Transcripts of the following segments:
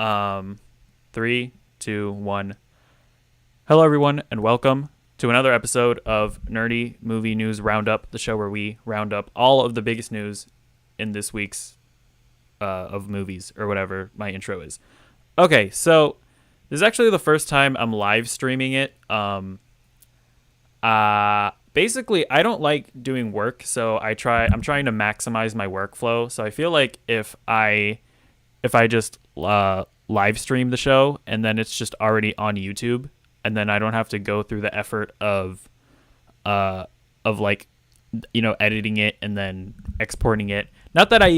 Um, Three, two, one. Hello, everyone, and welcome to another episode of Nerdy Movie News Roundup, the show where we round up all of the biggest news in this week's of movies or whatever my intro is. Okay, so this is actually the first time I'm live streaming it. Basically, I don't like doing work, so I'm trying to maximize my workflow. So I feel like if I just live stream the show and then it's just already on YouTube, and then I don't have to go through the effort of like, editing it and then exporting it. Not that I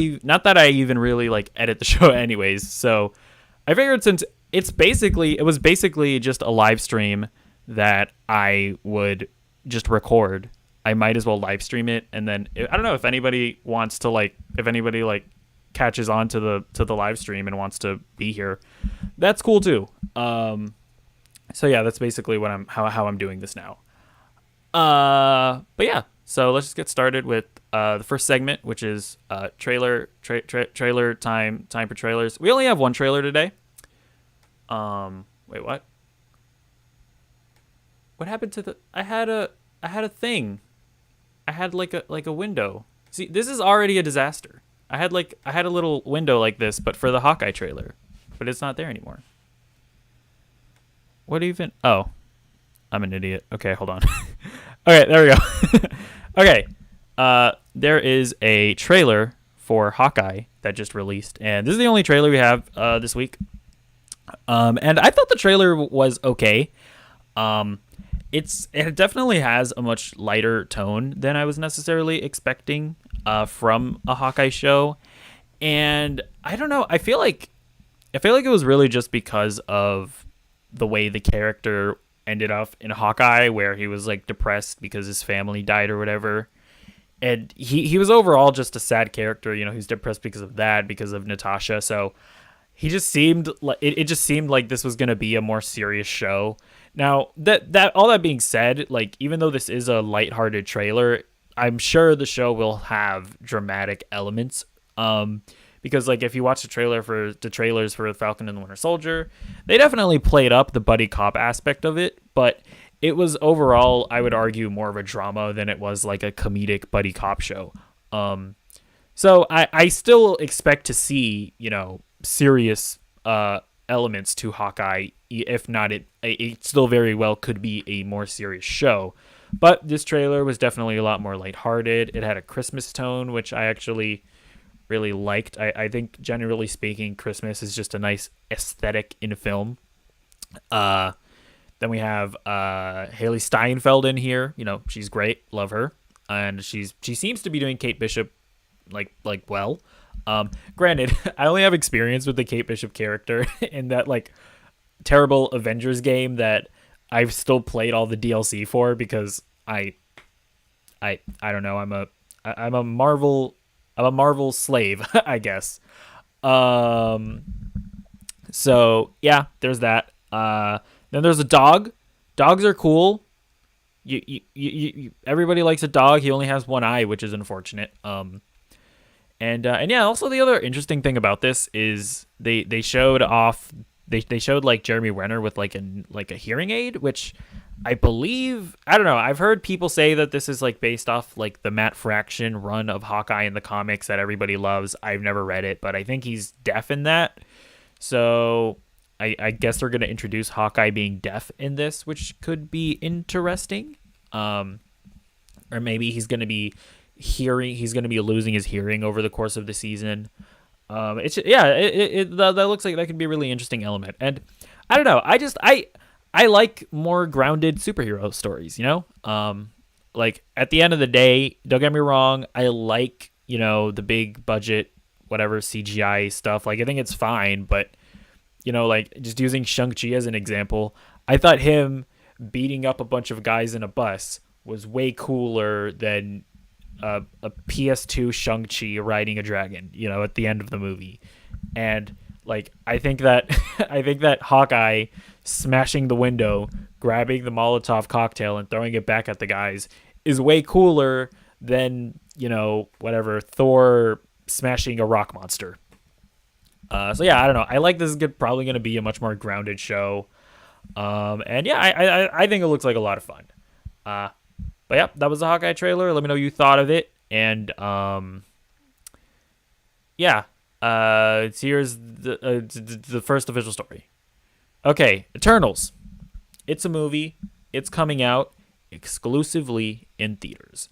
even really like edit the show anyways. So I figured since it was basically just a live stream that I would just record, I might as well live stream it. And then I don't know if anybody wants to catches on to the live stream and wants to be here, that's cool too. So yeah, that's basically what how I'm doing this now. But yeah, so let's just get started with the first segment, which is trailer time for trailers. We only have one trailer today. Wait, what? What happened to the? I had a thing. I had like a window. See, this is already a disaster. I had a little window like this, but for the Hawkeye trailer, but it's not there anymore. What even? Oh, I'm an idiot. Okay, hold on. Okay, there we go. Okay, there is a trailer for Hawkeye that just released, and this is the only trailer we have this week. And I thought the trailer was okay. It definitely has a much lighter tone than I was necessarily expecting from a Hawkeye show, and I don't know. I feel like it was really just because of the way the character ended up in Hawkeye, where he was like depressed because his family died or whatever, and he was overall just a sad character. He's depressed because of that, because of Natasha. So he just seemed like it just seemed like this was gonna be a more serious show. Now that all that being said, like, even though this is a lighthearted trailer, I'm sure the show will have dramatic elements. Because like if you watch the trailers for Falcon and the Winter Soldier, they definitely played up the buddy cop aspect of it, but it was overall, I would argue, more of a drama than it was like a comedic buddy cop show. So I still expect to see, serious elements to Hawkeye. If not, it still very well could be a more serious show. But this trailer was definitely a lot more lighthearted. It had a Christmas tone, which I actually really liked. I think, generally speaking, Christmas is just a nice aesthetic in a film. Then we have Haley Steinfeld in here. She's great. Love her. And she seems to be doing Kate Bishop like well. Granted, I only have experience with the Kate Bishop character in that like terrible Avengers game that I've still played all the DLC for, because I don't know, I'm a Marvel slave, I guess. So yeah, there's that. Then there's a dog. Dogs are cool. You everybody likes a dog. He only has one eye, which is unfortunate. And yeah, also the other interesting thing about this is they showed like Jeremy Renner with like a hearing aid, which I believe, I don't know, I've heard people say that this is like based off like the Matt Fraction run of Hawkeye in the comics that everybody loves. I've never read it, but I think he's deaf in that. So I guess they're going to introduce Hawkeye being deaf in this, which could be interesting. Or maybe he's going to be losing his hearing over the course of the season. That looks like that could be a really interesting element. And I don't know, I like more grounded superhero stories, like at the end of the day, don't get me wrong, I like, the big budget, whatever CGI stuff. Like, I think it's fine, but like just using Shangchi as an example, I thought him beating up a bunch of guys in a bus was way cooler than a PS2 Shang-Chi riding a dragon, at the end of the movie. And like, I think that Hawkeye smashing the window, grabbing the Molotov cocktail and throwing it back at the guys is way cooler than, Thor smashing a rock monster. So yeah, I don't know. I like this is probably going to be a much more grounded show. And yeah, I think it looks like a lot of fun. Uh, but yeah, that was the Hawkeye trailer. Let me know what you thought of it. And yeah, here's the first official story. Okay, Eternals. It's a movie. It's coming out exclusively in theaters.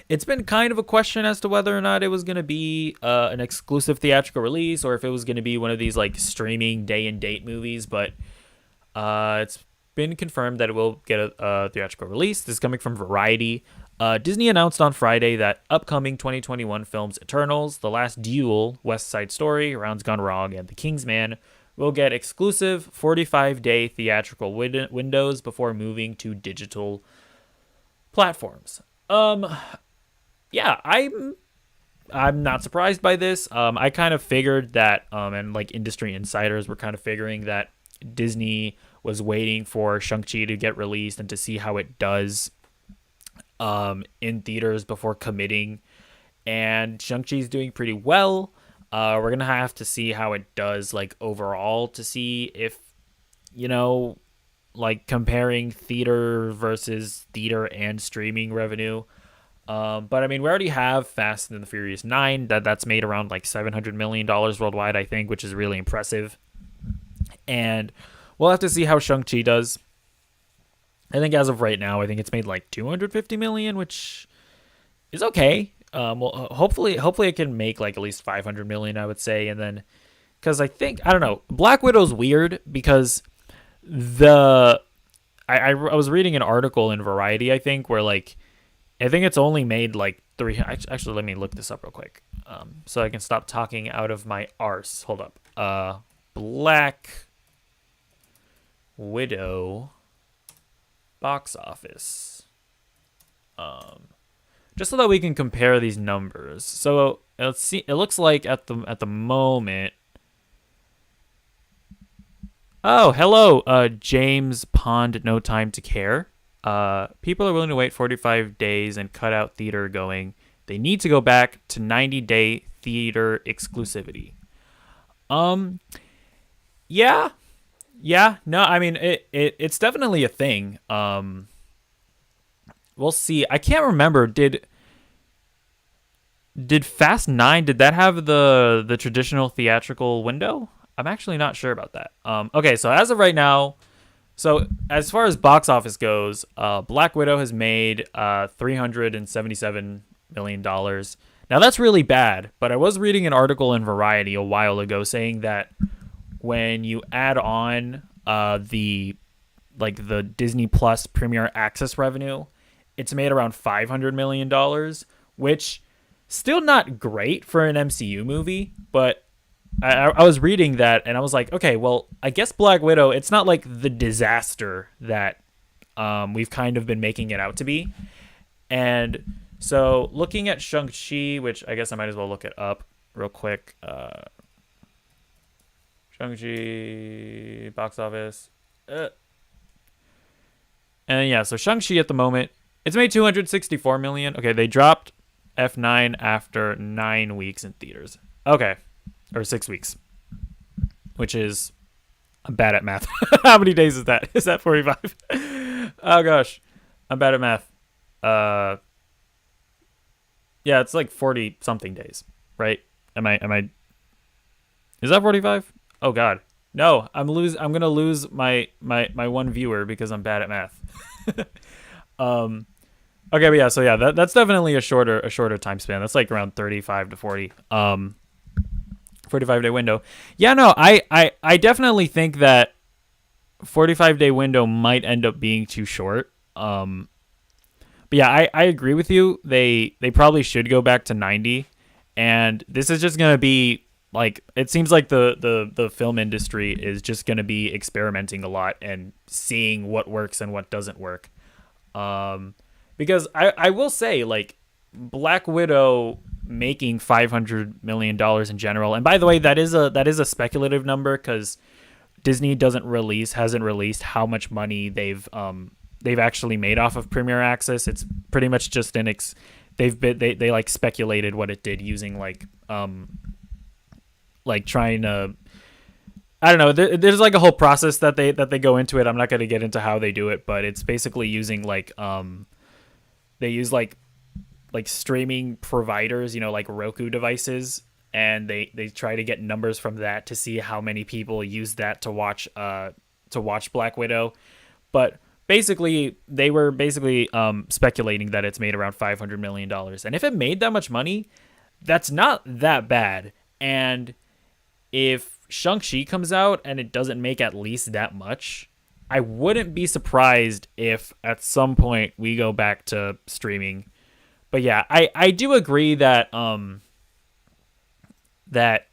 It's been kind of a question as to whether or not it was going to be an exclusive theatrical release or if it was going to be one of these like streaming day and date movies, but it's been confirmed that it will get a theatrical release. This is coming from Variety. Disney announced on Friday that upcoming 2021 films Eternals, The Last Duel, West Side Story, Rounds Gone Wrong, and The Kingsman will get exclusive 45-day theatrical windows before moving to digital platforms. Yeah, I'm not surprised by this. I kind of figured that, and like industry insiders were kind of figuring that Disney was waiting for Shangchi to get released and to see how it does in theaters before committing. And Shang-Chi's doing pretty well. We're going to have to see how it does like overall to see if, like comparing theater versus theater and streaming revenue. But I mean, we already have Fast and the Furious 9 that's made around like $700 million worldwide, I think, which is really impressive. And we'll have to see how Shang-Chi does. I think as of right now, I think it's made like $250 million, which is okay. Well, hopefully it can make like at least $500 million, I would say. And then, because I don't know, Black Widow's weird because I was reading an article in Variety, I think, where like, I think it's only made like actually, let me look this up real quick. So I can stop talking out of my arse. Hold up. Black Widow box office. Just so that we can compare these numbers. So let's see. It looks like at the moment. Oh, hello, James Pond. No Time to Care. People are willing to wait 45 days and cut out theater going. They need to go back to 90-day theater exclusivity. Yeah. No, I mean it's definitely a thing. We'll see. I can't remember. Did Fast 9, did that have the traditional theatrical window? I'm actually not sure about that. Okay, so as of right now, so as far as box office goes, Black Widow has made $377 million. Now that's really bad, but I was reading an article in Variety a while ago saying that when you add on the Disney Plus Premier Access revenue, it's made around $500 million, which still not great for an MCU movie, but I was reading that and I was like, okay, well, I guess Black Widow, it's not like the disaster that we've kind of been making it out to be. And so looking at Shang-Chi, which I guess I might as well look it up real quick. Shang-Chi box office. And yeah, so Shang-Chi at the moment, it's made $264 million. Okay, they dropped F9 after 9 weeks in theaters. Okay. Or 6 weeks. Which is, I'm bad at math. How many days is that? Is that 45? Oh gosh. I'm bad at math. Yeah, it's like 40 something days, right? Am I Is that 45? Oh god. No, I'm going to lose my one viewer because I'm bad at math. Okay, but yeah, so yeah, that's definitely a shorter time span. That's like around 35 to 40. 45-day window. Yeah, no, I definitely think that 45-day window might end up being too short. But yeah, I agree with you. They probably should go back to 90. And this is just going to be like, it seems like the film industry is just going to be experimenting a lot and seeing what works and what doesn't work. Because I will say, like, Black Widow making $500 million in general, and by the way, that is a speculative number because Disney hasn't released how much money they've actually made off of Premier Access. It's pretty much just they like speculated what it did using like like trying to, I don't know. There's like a whole process that they go into it. I'm not going to get into how they do it, but it's basically using like they use like streaming providers, like Roku devices, and they try to get numbers from that to see how many people use that to watch Black Widow. But basically, they were basically speculating that it's made around $500 million, and if it made that much money, that's not that bad. And if Shang-Chi comes out and it doesn't make at least that much, I wouldn't be surprised if at some point we go back to streaming. But yeah, I do agree that that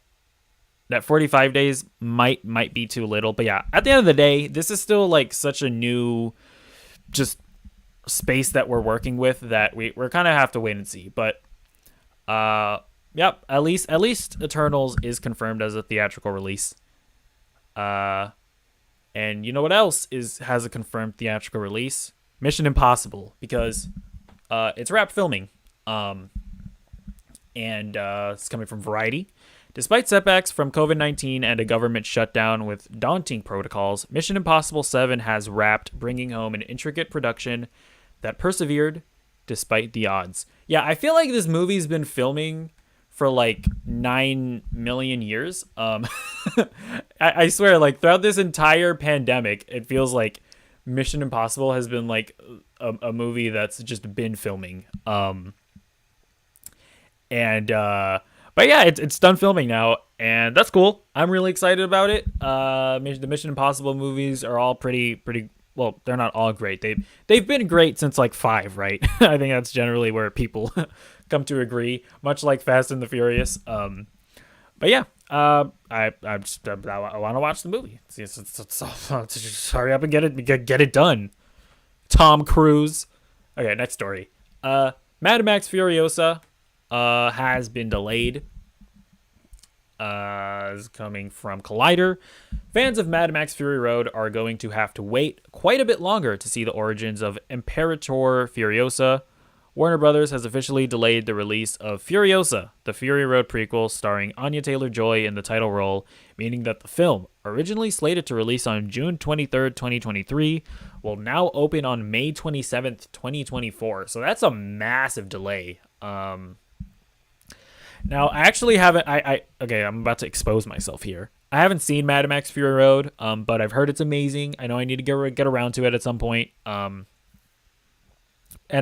45 days might be too little. But yeah, at the end of the day, this is still like such a new just space that we're working with that we're kind of have to wait and see. But yep, at least Eternals is confirmed as a theatrical release. And you know what else has a confirmed theatrical release? Mission Impossible, because it's wrapped filming. And it's coming from Variety. Despite setbacks from COVID-19 and a government shutdown with daunting protocols, Mission Impossible 7 has wrapped, bringing home an intricate production that persevered despite the odds. Yeah, I feel like this movie's been filming for like 9 million years. I swear, like throughout this entire pandemic, it feels like Mission Impossible has been like a movie that's just been filming. But yeah, it's done filming now, and that's cool. I'm really excited about it. The Mission Impossible movies are all pretty. Well, they're not all great. They've been great since like 5, right? I think that's generally where people come to agree. Much like Fast and the Furious. But yeah, I want to watch the movie. Just hurry up and get it done. Tom Cruise. Okay, next story. Mad Max Furiosa has been delayed. Is coming from Collider. Fans of Mad Max Fury Road are going to have to wait quite a bit longer to see the origins of Imperator Furiosa. Warner Brothers has officially delayed the release of Furiosa, the Fury Road prequel starring Anya Taylor-Joy in the title role, meaning that the film, originally slated to release on June 23rd, 2023, will now open on May 27th, 2024. So that's a massive delay. Now, I actually haven't. Okay, I'm about to expose myself here. I haven't seen Mad Max Fury Road, but I've heard it's amazing. I know I need to get around to it at some point. And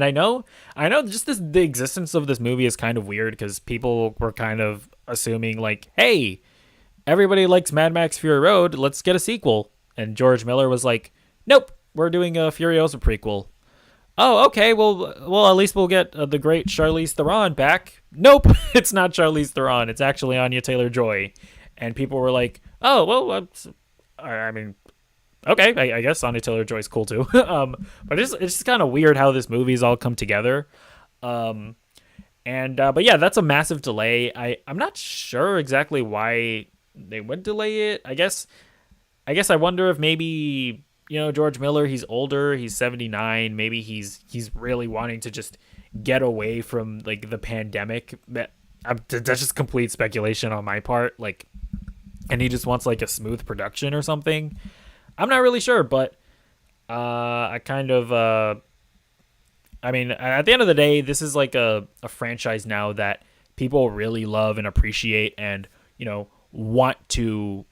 I know just the existence of this movie is kind of weird because people were kind of assuming like, hey, everybody likes Mad Max Fury Road, let's get a sequel. And George Miller was like, nope, we're doing a Furiosa prequel. Oh, okay. Well, at least we'll get the great Charlize Theron back. Nope, it's not Charlize Theron. It's actually Anya Taylor-Joy, and people were like, "Oh, well, I mean, okay, I guess Anya Taylor-Joy's cool too." But it's just kind of weird how this movie's all come together. But yeah, that's a massive delay. I'm not sure exactly why they would delay it. I guess I wonder if maybe. George Miller, he's older, he's 79. Maybe he's really wanting to just get away from like the pandemic. That's just complete speculation on my part. Like, and he just wants like a smooth production or something. I'm not really sure, but I kind of, I mean, at the end of the day, this is like a franchise now that people really love and appreciate and, want to.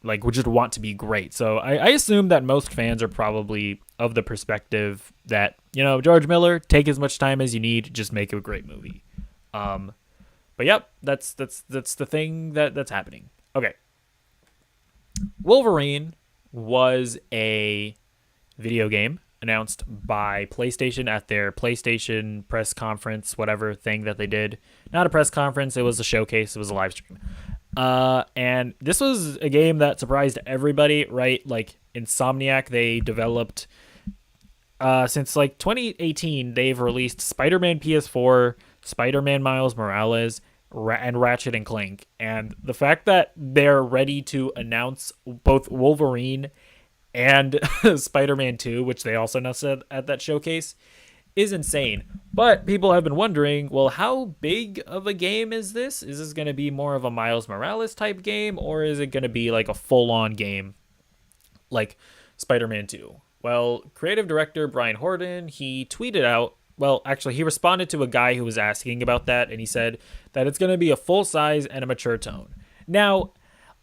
Like, would just want to be great. So I assume that most fans are probably of the perspective that, George Miller, take as much time as you need, just make a great movie. But yep, that's the thing that's happening. Okay. Wolverine was a video game announced by PlayStation at their PlayStation press conference, whatever thing that they did. Not a press conference, it was a showcase, it was a live stream. And this was a game that surprised everybody, right? Like Insomniac, they developed, since like 2018, they've released Spider-Man PS4, Spider-Man Miles Morales, and Ratchet and Clank. And the fact that they're ready to announce both Wolverine and Spider-Man 2, which they also announced at that showcase, is insane. But people have been wondering, well, how big of a game is this? Is this going to be more of a Miles Morales type game, or is it going to be like a full-on game like Spider-Man 2? Well, creative director Brian Horton, he tweeted out, well, actually, he responded to a guy who was asking about that, and he said that it's going to be a full size and a mature tone. Now,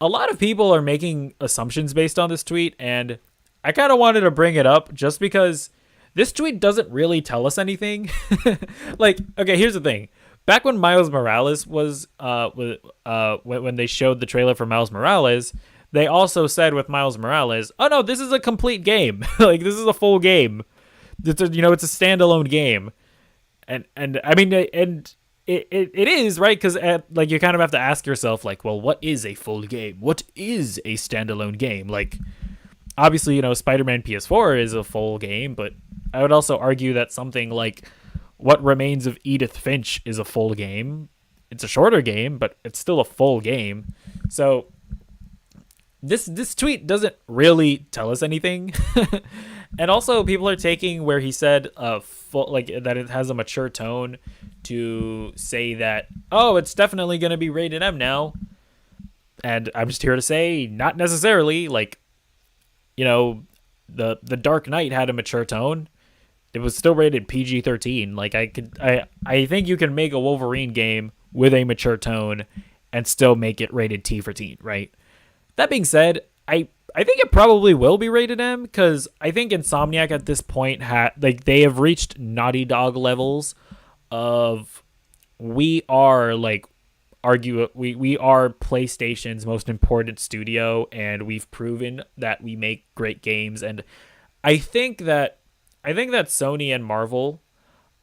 a lot of people are making assumptions based on this tweet, and I kind of wanted to bring it up just because this tweet doesn't really tell us anything. Like, okay, here's the thing. Back when Miles Morales was, when they showed the trailer for Miles Morales, they also said with Miles Morales, oh no, this is a complete game. Like, this is a full game. It's a standalone game. And I mean, and it is, right? Because like, you kind of have to ask yourself, like, well, what is a full game? What is a standalone game? Like, obviously, Spider-Man PS4 is a full game, but I would also argue that something like What Remains of Edith Finch is a full game. It's a shorter game, but it's still a full game. So this tweet doesn't really tell us anything. And also, people are taking where he said that it has a mature tone to say that, oh, it's definitely going to be rated M now. And I'm just here to say, not necessarily. Like, the Dark Knight had a mature tone. It was still rated PG-13. Like, I think you can make a Wolverine game with a mature tone and still make it rated T for teen, right? That being said, I think it probably will be rated M, because I think Insomniac at this point they have reached Naughty Dog levels of, we are PlayStation's most important studio, and we've proven that we make great games. And I think that Sony and Marvel,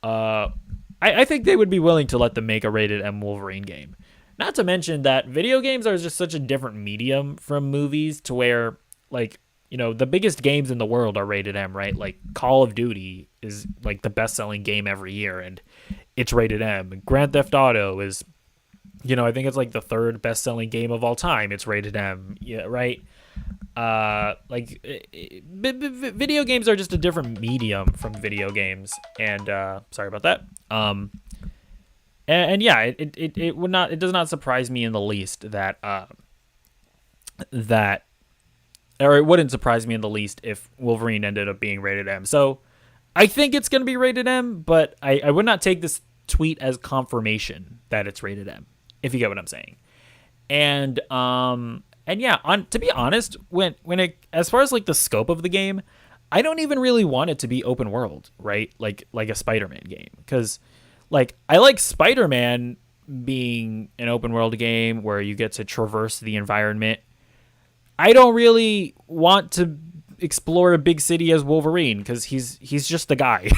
I think they would be willing to let them make a rated M Wolverine game. Not to mention that video games are just such a different medium from movies, to where, like, the biggest games in the world are rated M, right? Like, Call of Duty is like the best-selling game every year, and it's rated M. Grand Theft Auto is, I think it's like the third best-selling game of all time. It's rated M, yeah, right? Video games are just a different medium from video games, and sorry about that. And yeah, it does not surprise me in the least that or it wouldn't surprise me in the least if Wolverine ended up being rated M. So I think it's going to be rated M, but I would not take this tweet as confirmation that it's rated M, if you get what I'm saying. And yeah, to be honest, when it, as far as like the scope of the game, I don't even really want it to be open world, right? Like a Spider-Man game, because like, I like Spider-Man being an open world game where you get to traverse the environment. I don't really want to explore a big city as Wolverine, because he's just the guy.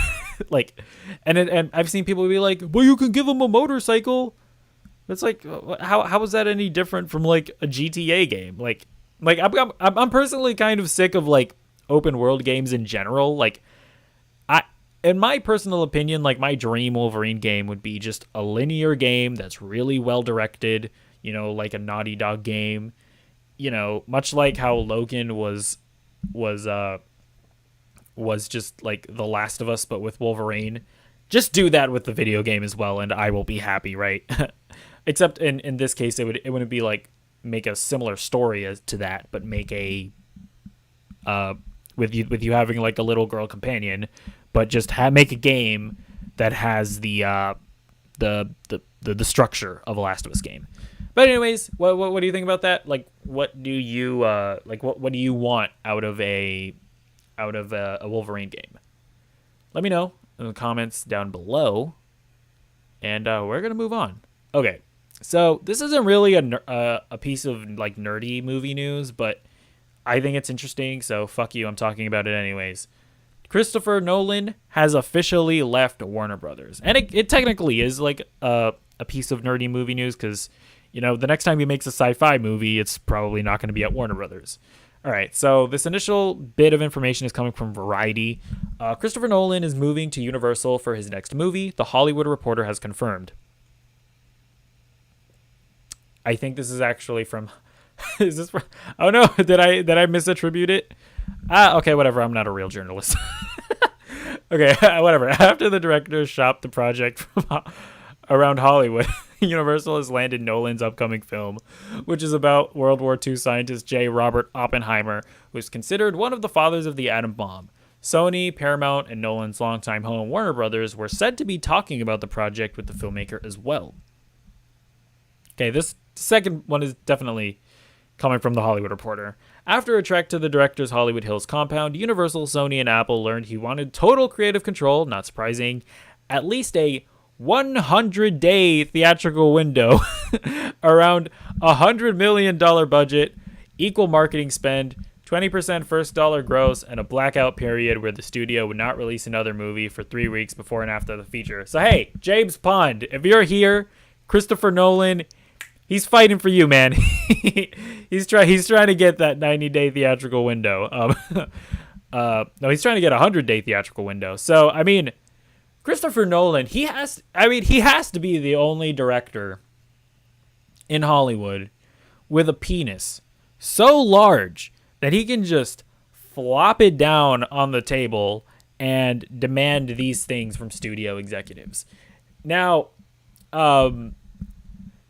Like, and I've seen people be like, well, you can give him a motorcycle. It's like, how is that any different from like a GTA game? Like I'm personally kind of sick of like open world games in general. Like, in my personal opinion, like, my dream Wolverine game would be just a linear game that's really well directed, like a Naughty Dog game, much like how Logan was just like The Last of Us, but with Wolverine. Just do that with the video game as well, and I will be happy, right? Except in this case, it wouldn't be like make a similar story as to that, but make a with you having like a little girl companion, but just make a game that has the structure of a Last of Us game. But anyways, what do you think about that? Like, what do you what do you want out of a Wolverine game? Let me know in the comments down below, and we're gonna move on. Okay, so this isn't really a piece of like nerdy movie news, but I think it's interesting. So fuck you, I'm talking about it anyways. Christopher Nolan has officially left Warner Brothers. And it technically is like a piece of nerdy movie news, because, the next time he makes a sci-fi movie, it's probably not going to be at Warner Brothers. All right, so this initial bit of information is coming from Variety. Christopher Nolan is moving to Universal for his next movie, The Hollywood Reporter has confirmed. I think this is actually from... is this from... Oh no, did I misattribute it? Okay, whatever. I'm not a real journalist. Okay, whatever. After the directors shopped the project from around Hollywood, Universal has landed Nolan's upcoming film, which is about World War II scientist J. Robert Oppenheimer, who is considered one of the fathers of the atom bomb. Sony, Paramount, and Nolan's longtime home, Warner Brothers, were said to be talking about the project with the filmmaker as well. Okay, this second one is definitely coming from The Hollywood Reporter. After a trek to the director's Hollywood Hills compound, Universal, Sony, and Apple learned he wanted total creative control, not surprising, at least a 100-day theatrical window, around $100 million budget, equal marketing spend, 20% first dollar gross, and a blackout period where the studio would not release another movie for 3 weeks before and after the feature. So hey, James Pond, if you're here, Christopher Nolan, he's fighting for you, man. he's trying to get that 90-day theatrical window. No, he's trying to get a 100-day theatrical window. So, I mean, Christopher Nolan, he has to be the only director in Hollywood with a penis so large that he can just flop it down on the table and demand these things from studio executives. Now, and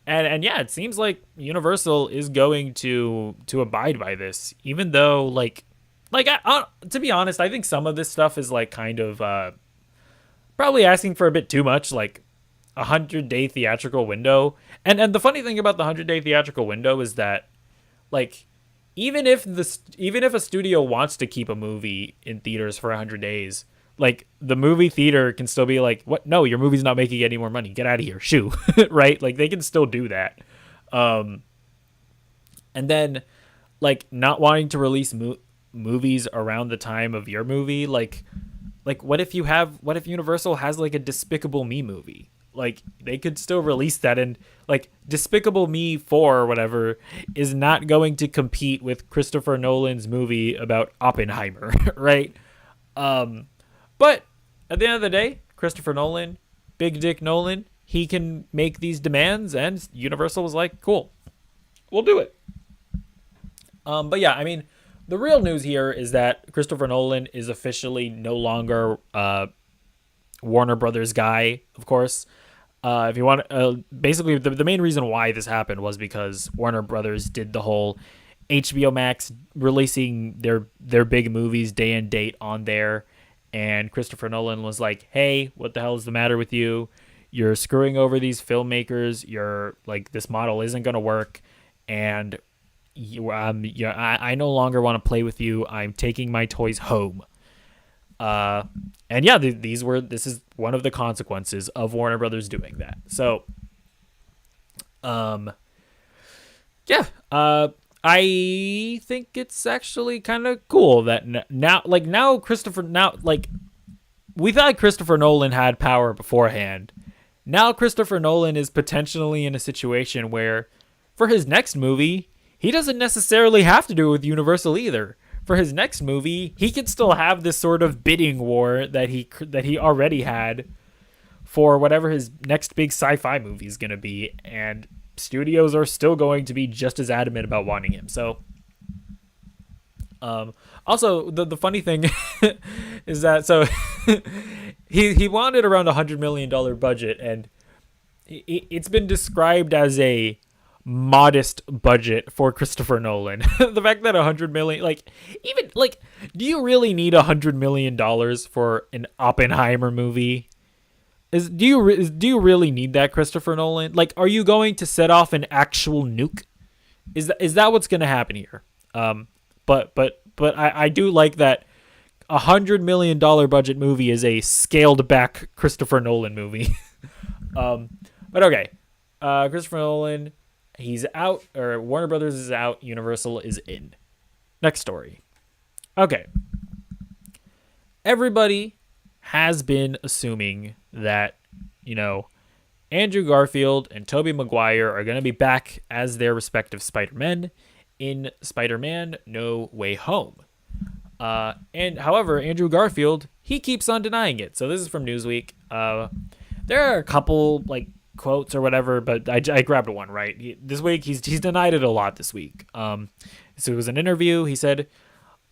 yeah, it seems like Universal is going to abide by this, even though to be honest, I think some of this stuff is like kind of probably asking for a bit too much, like 100-day theatrical window. And the funny thing about the 100-day theatrical window is that, like, even if a studio wants to keep a movie in theaters for 100 days, like, the movie theater can still be like, what? No, your movie's not making any more money. Get out of here. Shoo. Right? Like, they can still do that. And then, like, not wanting to release movies around the time of your movie, like what if Universal has like a Despicable Me movie? Like, they could still release that, and like Despicable Me 4 or whatever is not going to compete with Christopher Nolan's movie about Oppenheimer, right? But at the end of the day, Christopher Nolan, Big Dick Nolan, he can make these demands, and Universal was like, cool, we'll do it. But yeah, I mean, the real news here is that Christopher Nolan is officially no longer Warner Brothers guy, of course. If you want, basically the main reason why this happened was because Warner Brothers did the whole HBO Max releasing their big movies day and date on there, and Christopher Nolan was like, "Hey, what the hell is the matter with you? You're screwing over these filmmakers. You're like, this model isn't gonna work, and I no longer want to play with you. I'm taking my toys home." And yeah, this is one of the consequences of Warner Brothers doing that. So, yeah, I think it's actually kind of cool that now we thought Christopher Nolan had power beforehand. Now Christopher Nolan is potentially in a situation where, for his next movie, he doesn't necessarily have to do it with Universal either. For his next movie, he can still have this sort of bidding war that he already had for whatever his next big sci-fi movie is going to be, and studios are still going to be just as adamant about wanting him. So, also the funny thing is that he wanted around $100 million budget, and it's been described as a modest budget for Christopher Nolan. The fact that 100 million, do you really need $100 million for an Oppenheimer movie? Do you really need that, Christopher Nolan? Like, are you going to set off an actual nuke? Is that what's going to happen here? But I do like that $100 million budget movie is a scaled back Christopher Nolan movie. But okay, Christopher Nolan, he's out, or Warner Brothers is out, Universal is in. Next story. Okay. Everybody has been assuming that, Andrew Garfield and Tobey Maguire are going to be back as their respective Spider-Men in Spider-Man No Way Home. And however, Andrew Garfield, he keeps on denying it. So this is from Newsweek. There are a couple, quotes or whatever, but I grabbed one, right? This week, he's denied it a lot this week. So it was an interview. He said,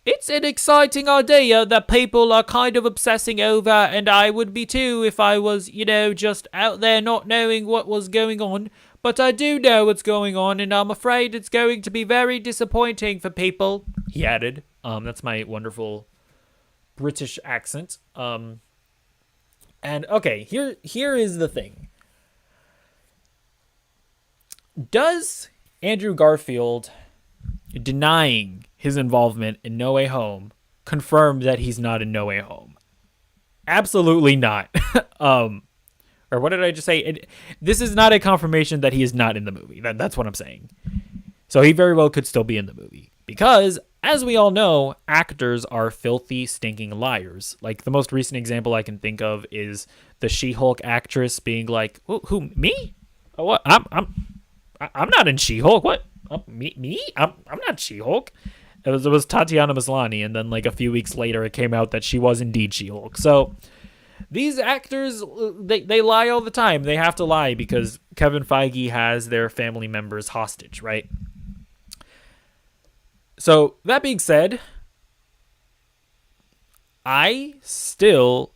It's an exciting idea that people are kind of obsessing over, and I would be too if I was, just out there not knowing what was going on. But I do know what's going on, and I'm afraid it's going to be very disappointing for people," he added. That's my wonderful British accent. And okay, here is the thing. Does Andrew Garfield denying his involvement in No Way Home confirm that he's not in No Way Home? Absolutely not. Or what did I just say? This is not a confirmation that he is not in the movie. That's what I'm saying. So he very well could still be in the movie. Because, as we all know, actors are filthy, stinking liars. Like, the most recent example I can think of is the She-Hulk actress being like, "Who, me? What? I'm not in She-Hulk. What? Me? I'm not She-Hulk." It was Tatiana Maslany, and then like a few weeks later, it came out that she was indeed She-Hulk. So these actors, they lie all the time. They have to lie because Kevin Feige has their family members hostage, right? So that being said, I still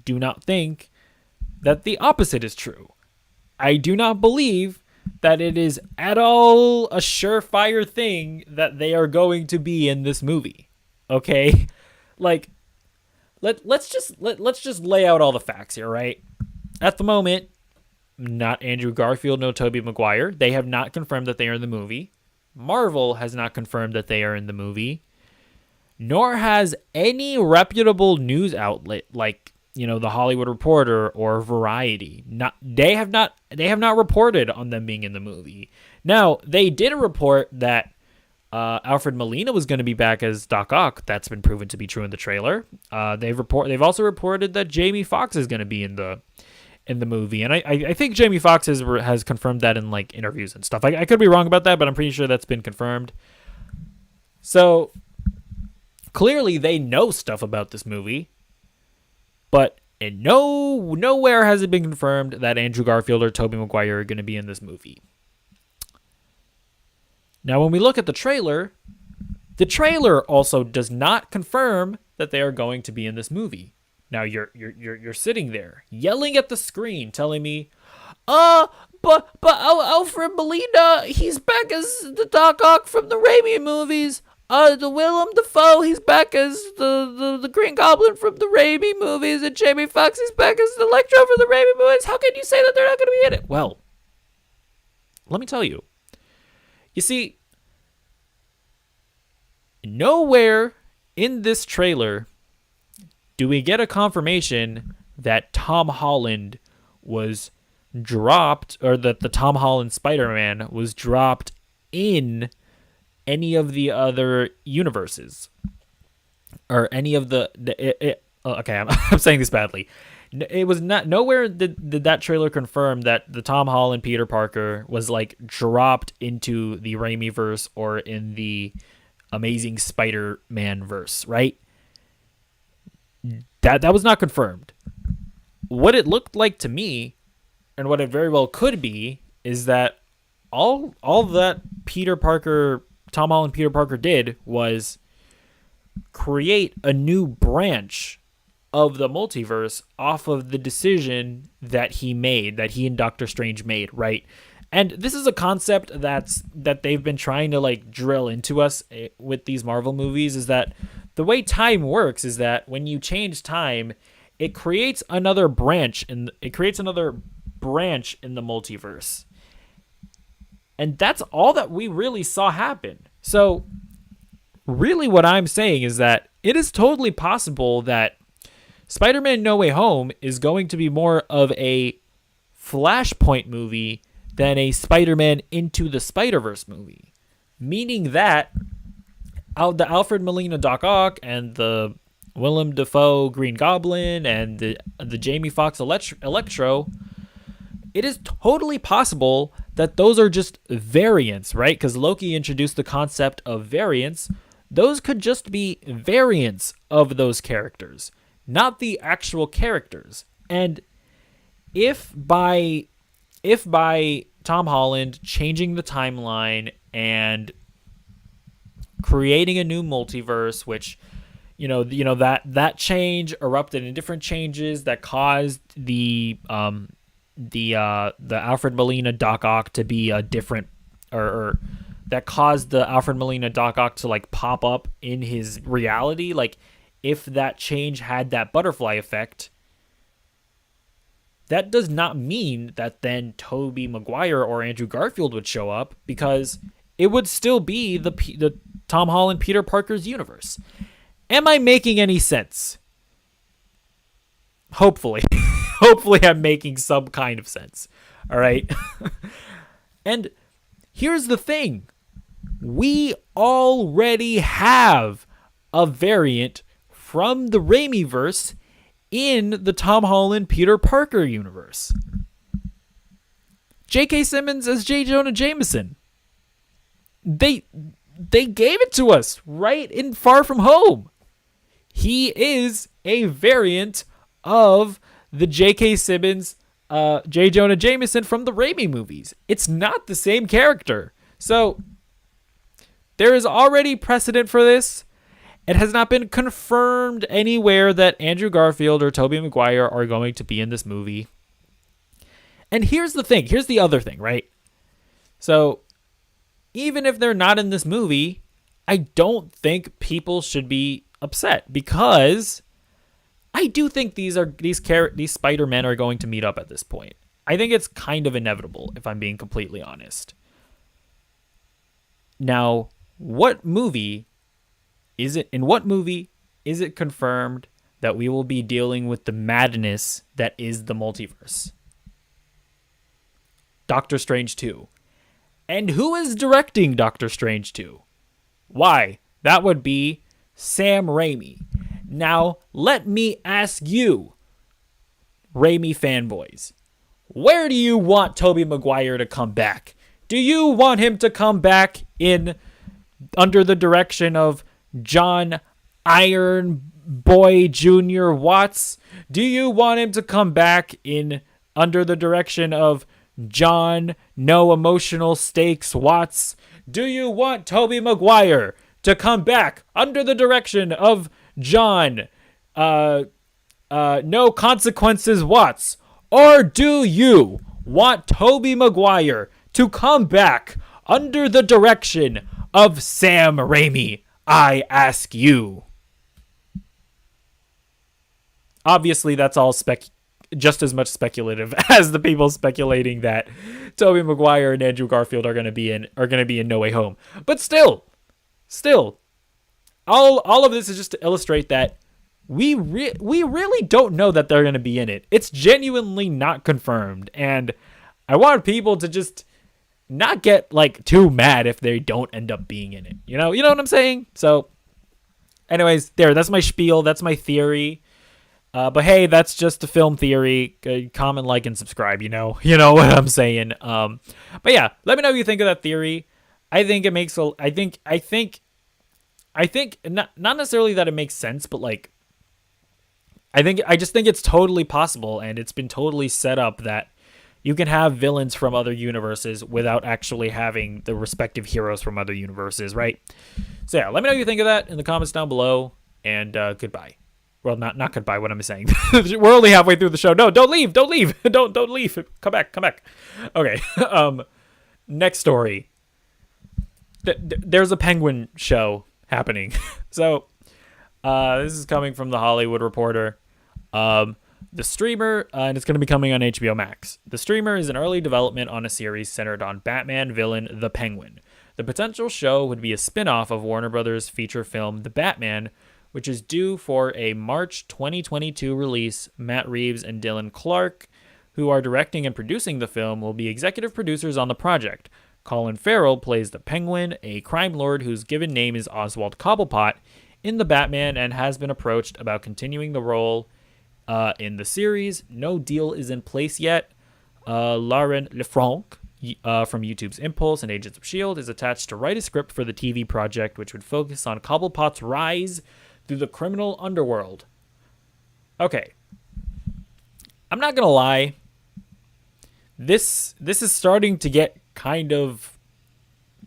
do not think that the opposite is true. I do not believe that it is at all a surefire thing that they are going to be in this movie. Okay? Like, let's just lay out all the facts here, right? At the moment, not Andrew Garfield, no Tobey Maguire. They have not confirmed that they are in the movie. Marvel has not confirmed that they are in the movie. Nor has any reputable news outlet like, The Hollywood Reporter or Variety. They have not reported on them being in the movie. Now, they did report that Alfred Molina was going to be back as Doc Ock. That's been proven to be true in the trailer. They've also reported that Jamie Foxx is going to be in the movie, and I think Jamie Foxx has confirmed that in like interviews and stuff. I could be wrong about that, but I'm pretty sure that's been confirmed. So clearly, they know stuff about this movie. But nowhere has it been confirmed that Andrew Garfield or Tobey Maguire are going to be in this movie. Now, when we look at the trailer also does not confirm that they are going to be in this movie. Now, you're sitting there yelling at the screen, telling me, but Alfred Molina, he's back as the Doc Ock from the Raimi movies. The Willem Dafoe, he's back as the Green Goblin from the Raimi movies, and Jamie Foxx is back as the Electro from the Raimi movies. How can you say that they're not going to be in it? Well, let me tell you. You see, nowhere in this trailer do we get a confirmation that Tom Holland was dropped, or that the Tom Holland Spider-Man was dropped in any of the other universes, or any of okay, I'm saying this badly. It was not, nowhere did that trailer confirm that the Tom Holland Peter Parker was like dropped into the Raimi verse or in the Amazing Spider-Man verse, right? That was not confirmed. What it looked like to me, and what it very well could be, is that all that Tom Holland Peter Parker did was create a new branch of the multiverse off of the decision that he and Doctor Strange made, right? And this is a concept that they've been trying to like drill into us with these Marvel movies, is that the way time works is that when you change time, it creates another branch in the multiverse. And that's all that we really saw happen. So really what I'm saying is that it is totally possible that Spider-Man No Way Home is going to be more of a Flashpoint movie than a Spider-Man Into the Spider-Verse movie. Meaning that the Alfred Molina Doc Ock and the Willem Dafoe Green Goblin and the Jamie Foxx Electro, it is totally possible that those are just variants, right? Because Loki introduced the concept of variants. Those could just be variants of those characters, not the actual characters. And if by Tom Holland changing the timeline and creating a new multiverse, which that change erupted in different changes that caused the Alfred Molina Doc Ock to be a different, or that caused the Alfred Molina Doc Ock to like pop up in his reality. Like, if that change had that butterfly effect, that does not mean that then Tobey Maguire or Andrew Garfield would show up, because it would still be the Tom Holland Peter Parker's universe. Am I making any sense? Hopefully. Hopefully I'm making some kind of sense. All right. And here's the thing. We already have a variant from the Raimiverse in the Tom Holland Peter Parker universe. J.K. Simmons as J. Jonah Jameson. They gave it to us right in Far From Home. He is a variant of the J.K. Simmons, J. Jonah Jameson from the Raimi movies. It's not the same character. So there is already precedent for this. It has not been confirmed anywhere that Andrew Garfield or Tobey Maguire are going to be in this movie. And here's the thing. Here's the other thing, right? So even if they're not in this movie, I don't think people should be upset, because I do think these Spider-Men are going to meet up at this point. I think it's kind of inevitable, if I'm being completely honest. Now, in what movie is it confirmed that we will be dealing with the madness that is the multiverse? Doctor Strange 2. And who is directing Doctor Strange 2? Why? That would be Sam Raimi. Now, let me ask you, Raimi fanboys, where do you want Tobey Maguire to come back? Do you want him to come back under the direction of John Iron Boy Jr. Watts? Do you want him to come back under the direction of John No Emotional Stakes Watts? Do you want Tobey Maguire to come back under the direction of John No Consequences Watts? Or do you want Tobey Maguire to come back under the direction of Sam Raimi? I ask you. Obviously, that's all just as much speculative as the people speculating that Tobey Maguire and Andrew Garfield are going to be in No Way Home. But still, all of this is just to illustrate that we really don't know that they're going to be in it. It's genuinely not confirmed, and I want people to just not get like too mad if they don't end up being in it. You know what I'm saying? So anyways, that's my spiel. That's my theory. But hey, that's just a film theory. Comment, like, and subscribe. You know what I'm saying. But yeah, let me know what you think of that theory. I think it makes I think not necessarily that it makes sense, but like, I just think it's totally possible, and it's been totally set up that you can have villains from other universes without actually having the respective heroes from other universes, right? So yeah, let me know what you think of that in the comments down below, and goodbye. Well, not goodbye. What am I saying? We're only halfway through the show. No, don't leave. Don't leave. Don't leave. Come back. Okay. Next story. There's a Penguin show happening. So, this is coming from the Hollywood Reporter. The Streamer, and it's going to be coming on HBO Max. The Streamer is in early development on a series centered on Batman villain The Penguin. The potential show would be a spin-off of Warner Brothers' feature film The Batman, which is due for a March 2022 release. Matt Reeves and Dylan Clark, who are directing and producing the film, will be executive producers on the project. Colin Farrell plays the Penguin, a crime lord whose given name is Oswald Cobblepot, in The Batman, and has been approached about continuing the role in the series. No deal is in place yet. Lauren Lefranc from YouTube's Impulse and Agents of S.H.I.E.L.D. is attached to write a script for the TV project, which would focus on Cobblepot's rise through the criminal underworld. Okay. I'm not going to lie. This is starting to get kind of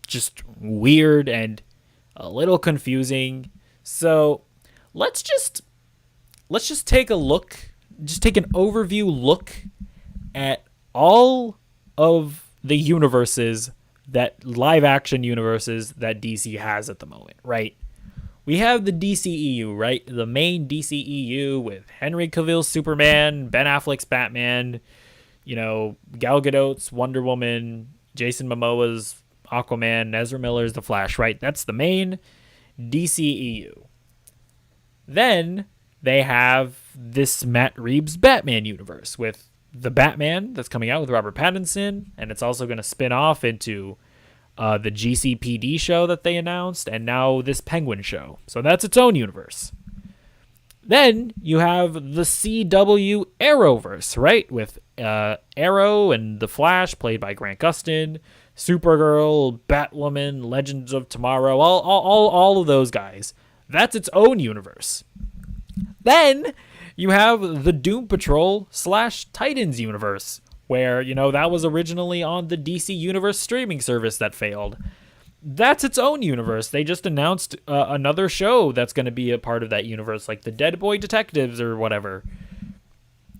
just weird and a little confusing. So let's just take a look, just take an overview look at all of the universes, that live action universes that DC has at the moment, right? We have the DCEU, right? The main DCEU with Henry Cavill's Superman, Ben Affleck's Batman, Gal Gadot's Wonder Woman, Jason Momoa's Aquaman, Ezra Miller's The Flash, right? That's the main DCEU. Then they have this Matt Reeves Batman universe with the Batman that's coming out with Robert Pattinson, and it's also going to spin off into the GCPD show that they announced, and now this Penguin show. So that's its own universe. Then you have the CW Arrowverse, right? With Arrow and The Flash, played by Grant Gustin, Supergirl, Batwoman, Legends of Tomorrow, all of those guys. That's its own universe. Then you have the Doom Patrol / Titans universe, where, that was originally on the DC Universe streaming service that failed. That's its own universe. They just announced another show that's going to be a part of that universe, like the Dead Boy Detectives or whatever.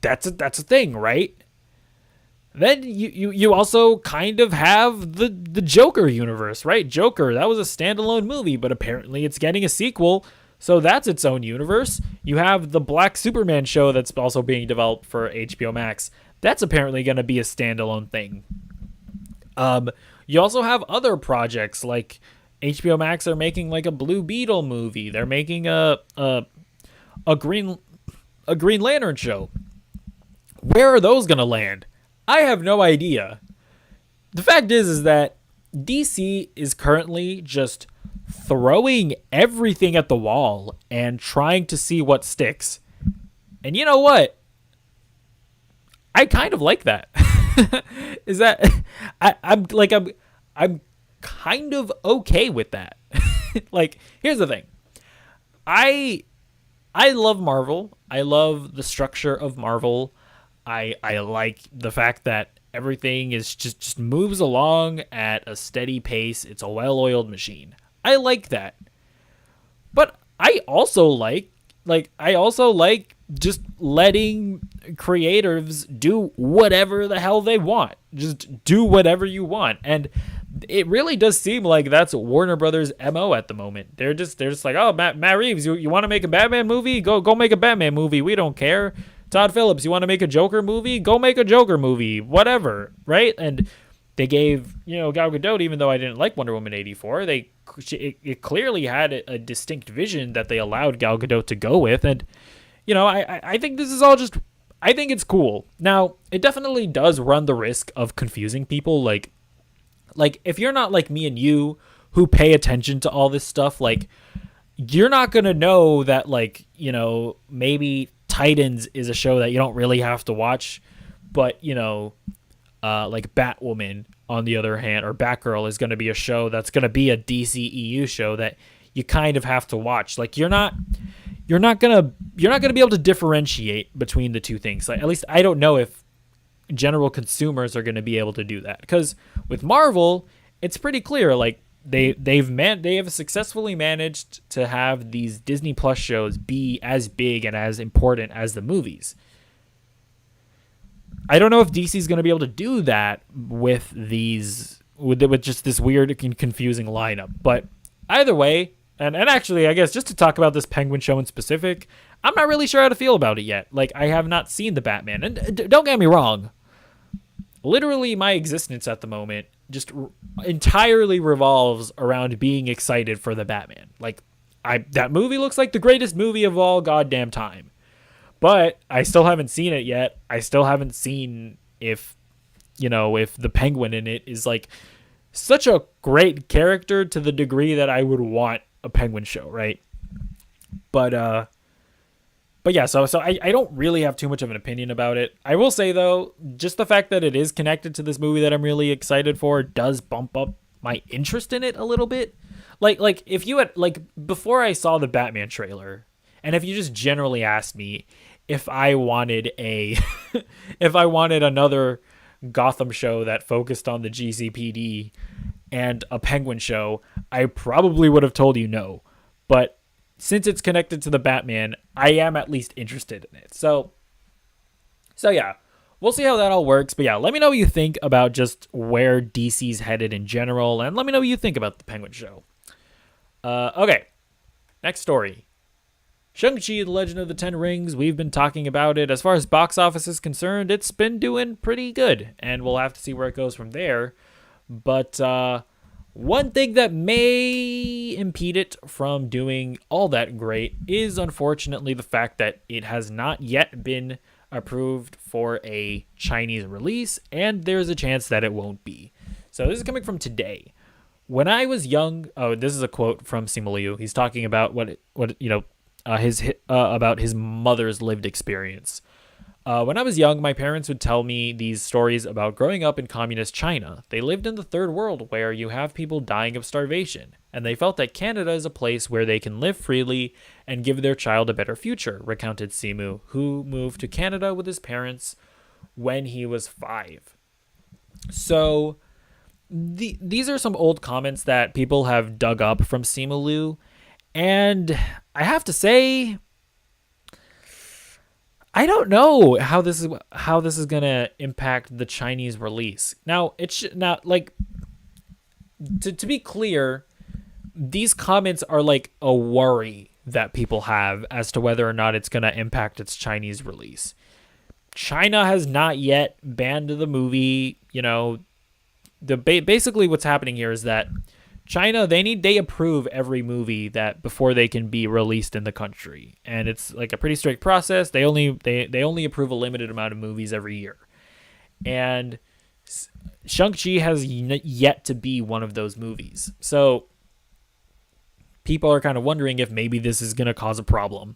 That's a thing, right? Then you also kind of have the Joker universe, right? Joker, that was a standalone movie, but apparently it's getting a sequel, so that's its own universe. You have the Black Superman show that's also being developed for HBO Max. That's apparently going to be a standalone thing. You also have other projects, like HBO Max are making like a Blue Beetle movie. They're making a Green Lantern show. Where are those going to land? I have no idea. The fact is that DC is currently just throwing everything at the wall and trying to see what sticks. And you know what? I kind of like that. Is that I'm kind of okay with that. Like, here's the thing. I love Marvel. I love the structure of Marvel. I like the fact that everything is just moves along at a steady pace. It's a well-oiled machine. I like that. But I also like just letting creators do whatever the hell they want. Just do whatever you want. And it really does seem like that's Warner Brothers' MO at the moment. They're just like, oh, Matt Reeves, you want to make a Batman movie? Go make a Batman movie. We don't care. Todd Phillips, you want to make a Joker movie? Go make a Joker movie. Whatever, right? And they gave, Gal Gadot, even though I didn't like Wonder Woman 84, it clearly had a distinct vision that they allowed Gal Gadot to go with. And, I think this is all just, I think it's cool. Now, it definitely does run the risk of confusing people. Like if you're not like me and you who pay attention to all this stuff, like, you're not going to know that, like, maybe Titans is a show that you don't really have to watch, but, like Batwoman, on the other hand, or Batgirl is going to be a show that's going to be a DCEU show that you kind of have to watch. Like, you're not gonna be able to differentiate between the two things. Like, at least I don't know if general consumers are going to be able to do that, because with Marvel, it's pretty clear. Like, they have successfully managed to have these Disney Plus shows be as big and as important as the movies. I don't know if DC is going to be able to do that with just this weird and confusing lineup. But either way, and actually, I guess just to talk about this Penguin show in specific, I'm not really sure how to feel about it yet. Like, I have not seen the Batman. And don't get me wrong. Literally, my existence at the moment just entirely revolves around being excited for the Batman. Like, that movie looks like the greatest movie of all goddamn time. But I still haven't seen it yet. I still haven't seen if the Penguin in it is like such a great character to the degree that I would want a Penguin show, right? But yeah, so I don't really have too much of an opinion about it. I will say, though, just the fact that it is connected to this movie that I'm really excited for does bump up my interest in it a little bit. Like if you had, like, before I saw the Batman trailer, and if you just generally asked me if I wanted if I wanted another Gotham show that focused on the GCPD, and a Penguin show, I probably would have told you no. But since it's connected to the Batman, I am at least interested in it. So yeah, we'll see how that all works. But yeah, let me know what you think about just where DC's headed in general, and let me know what you think about the Penguin show. Okay, next story. Shangchi, The Legend of the Ten Rings, we've been talking about it. As far as box office is concerned, it's been doing pretty good, and we'll have to see where it goes from there. But one thing that may impede it from doing all that great is, unfortunately, the fact that it has not yet been approved for a Chinese release, and there's a chance that it won't be. So this is coming from today. When I was young, this is a quote from Simu Liu. He's talking about about his mother's lived experience. When I was young, my parents would tell me these stories about growing up in communist China. They lived in the third world where you have people dying of starvation, and they felt that Canada is a place where they can live freely and give their child a better future, recounted Simu, who moved to Canada with his parents when he was 5. So these are some old comments that people have dug up from Simu Liu, and I have to say, I don't know how this is gonna impact the Chinese release. Now, to be clear, these comments are like a worry that people have as to whether or not it's gonna impact its Chinese release. China has not yet banned the movie. Basically what's happening here is that China, they approve every movie that before they can be released in the country, and it's like a pretty strict process. They only approve a limited amount of movies every year, and Shangchi has yet to be one of those movies. So people are kind of wondering if maybe this is going to cause a problem.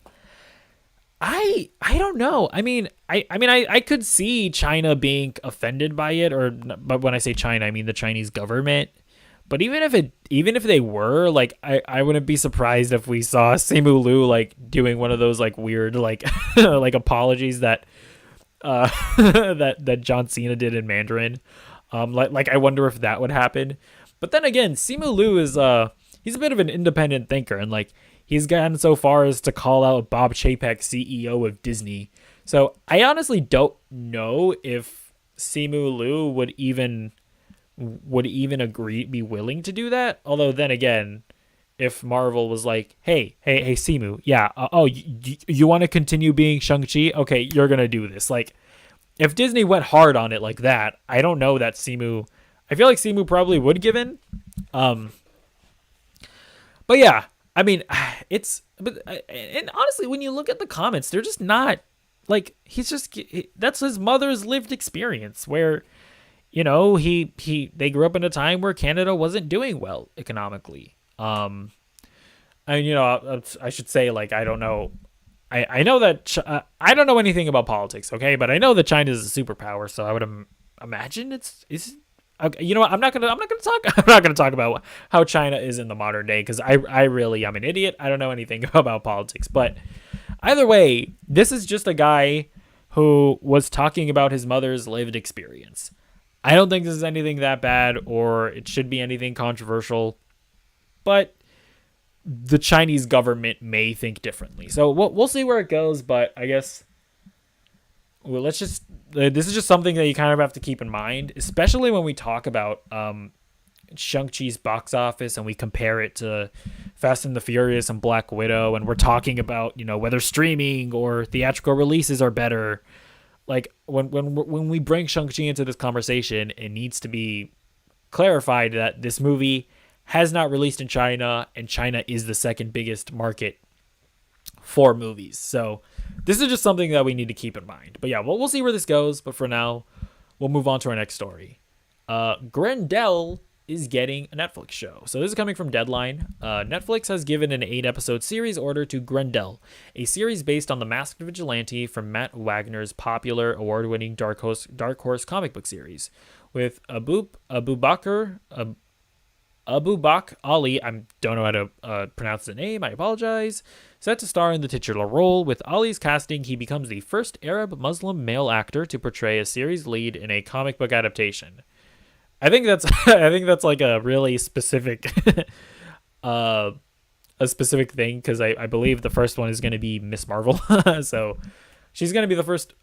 I don't know. I could see China being offended by it, but when I say China, I mean the Chinese government. But even if they were, like, I wouldn't be surprised if we saw Simu Liu like doing one of those like weird like like apologies that that John Cena did in Mandarin. Like I wonder if that would happen. But then again, Simu Liu is he's a bit of an independent thinker, and like he's gotten so far as to call out Bob Chapek, CEO of Disney. So I honestly don't know if Simu Liu would even be willing to do that. Although then again, if Marvel was like, hey Simu, yeah, you want to continue being Shang-Chi? Okay, you're gonna do this. Like, if Disney went hard on it like that, I don't know that Simu. I feel like Simu probably would give in. But yeah, I mean, and honestly, when you look at the comments, they're just not like that's his mother's lived experience where. They grew up in a time where Canada wasn't doing well economically. I should say, like, I don't know. I know that I don't know anything about politics, okay? But I know that China is a superpower, so I would imagine it's okay. You know what? I'm not gonna talk about how China is in the modern day because I really am an idiot. I don't know anything about politics, but either way, this is just a guy who was talking about his mother's lived experience. I don't think this is anything that bad or it should be anything controversial, but the Chinese government may think differently. So we'll see where it goes, but I guess this is just something that you kind of have to keep in mind, especially when we talk about Shang-Chi's box office and we compare it to Fast and the Furious and Black Widow, and we're talking about, whether streaming or theatrical releases are better. Like when we bring Shang-Chi into this conversation, it needs to be clarified that this movie has not released in China, and China is the second biggest market for movies. So this is just something that we need to keep in mind. But yeah, we'll see where this goes. But for now, we'll move on to our next story. Grendel is getting a Netflix show. So this is coming from Deadline. Netflix has given an 8-episode series order to Grendel, a series based on the Masked Vigilante from Matt Wagner's popular award-winning Dark Horse comic book series, with Abu Bakr Ali, I don't know how to pronounce the name, I apologize, set to star in the titular role. With Ali's casting, he becomes the first Arab Muslim male actor to portray a series lead in a comic book adaptation. I think that's I think that's like a really specific uh a specific thing, because I believe the first one is going to be Miss Marvel. So she's going to be the first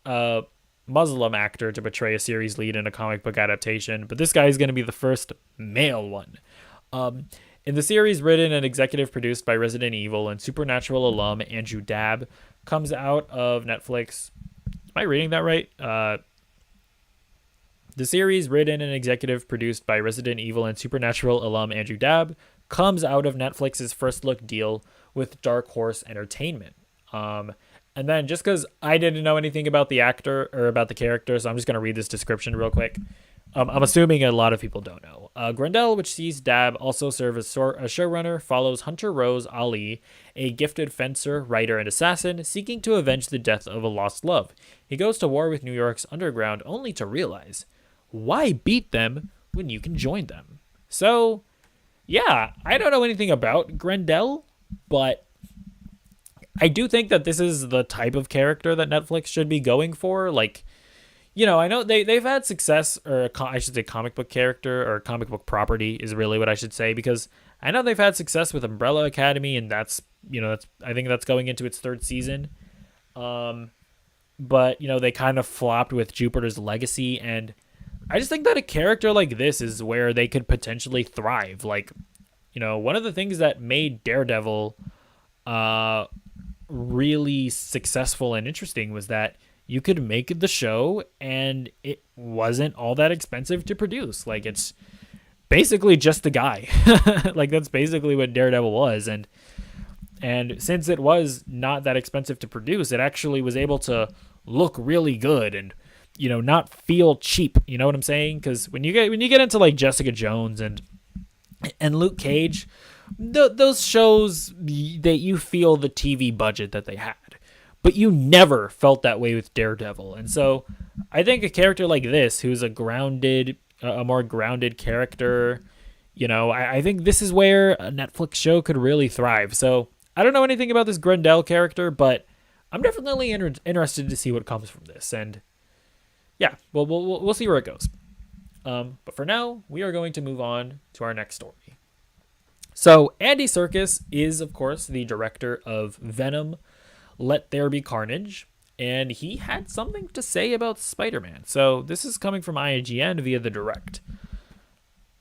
Muslim actor to portray a series lead in a comic book adaptation, but this guy is going to be the first male one. Um, in the series, written and executive produced by Resident Evil and Supernatural alum Andrew Dabb, comes out of Netflix. Am I reading that right? The series, written and executive produced by Resident Evil and Supernatural alum Andrew Dabb, comes out of Netflix's first look deal with Dark Horse Entertainment. And then, just because I didn't know anything about the actor or about the character, so I'm just going to read this description real quick. I'm assuming a lot of people don't know. Grendel, which sees Dabb also serve as a showrunner, follows Hunter Rose Ali, a gifted fencer, writer, and assassin, seeking to avenge the death of a lost love. He goes to war with New York's underground, only to realize, why beat them when you can join them? So, yeah, I don't know anything about Grendel, but I do think that this is the type of character that Netflix should be going for. Like, you know, I know they've had success, or I should say comic book character, or comic book property is really what I should say, because I know they've had success with Umbrella Academy, and that's, you know, I think that's going into its third season. But, you know, they kind of flopped with Jupiter's Legacy, and I just think that a character like this is where they could potentially thrive. Like, you know, one of the things that made Daredevil really successful and interesting was that you could make the show and it wasn't all that expensive to produce. Like, it's basically just the guy. Like, that's basically what Daredevil was. And since it was not that expensive to produce, it actually was able to look really good and, you know, not feel cheap. You know what I'm saying? Because when you get into like Jessica Jones and Luke Cage, those shows that you feel the TV budget that they had, but you never felt that way with Daredevil. And so I think a character like this, who's a more grounded character, you know, I think this is where a Netflix show could really thrive. So I don't know anything about this Grendel character, but I'm definitely interested to see what comes from this. And yeah, well, we'll see where it goes. But for now, we are going to move on to our next story. So Andy Serkis is, of course, the director of Venom, Let There Be Carnage, and he had something to say about Spider-Man. So this is coming from IGN via The Direct.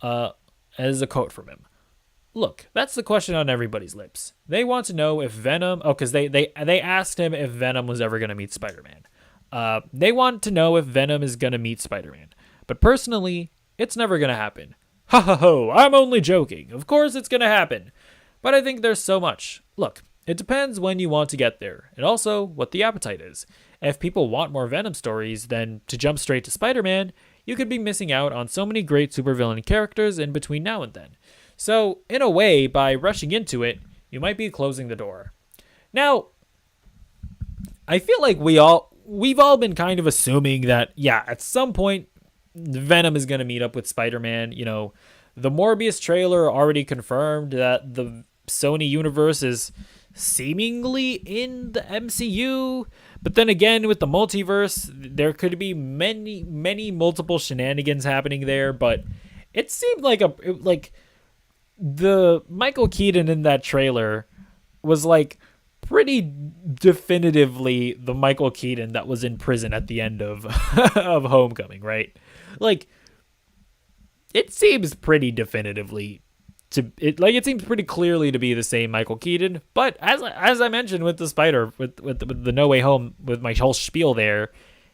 As a quote from him. Look, that's the question on everybody's lips. They want to know if Venom... Oh, because they asked him if Venom was ever going to meet Spider-Man. They want to know if Venom is going to meet Spider-Man. But personally, it's never going to happen. Ha ha ho, I'm only joking. Of course it's going to happen. But I think there's so much. Look, it depends when you want to get there, and also what the appetite is. If people want more Venom stories than to jump straight to Spider-Man, you could be missing out on so many great supervillain characters in between now and then. So, in a way, by rushing into it, you might be closing the door. Now, I feel like we've all been kind of assuming that, yeah, at some point, Venom is going to meet up with Spider-Man. You know, the Morbius trailer already confirmed that the Sony universe is seemingly in the MCU, but then again, with the multiverse, there could be many multiple shenanigans happening there. But it seemed like the Michael Keaton in that trailer was like pretty definitively the Michael Keaton that was in prison at the end of of Homecoming, right? Like, it seems pretty definitively it seems pretty clearly to be the same Michael Keaton. But as I mentioned with with the No Way Home, with my whole spiel there,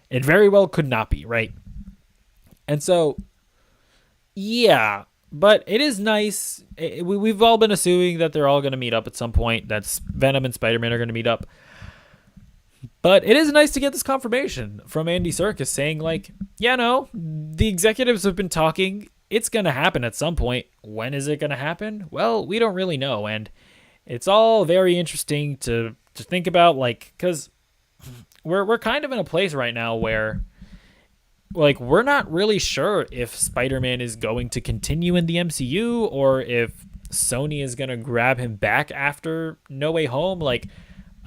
it very well could not be, right? And so, yeah. But it is nice. We've all been assuming that they're all going to meet up at some point. That's Venom and Spider-Man are going to meet up. But it is nice to get this confirmation from Andy Serkis saying, like, yeah, no, the executives have been talking. It's going to happen at some point. When is it going to happen? Well, we don't really know. And it's all very interesting to think about, like, because we're kind of in a place right now where, like, we're not really sure if Spider-Man is going to continue in the MCU or if Sony is going to grab him back after No Way Home. Like,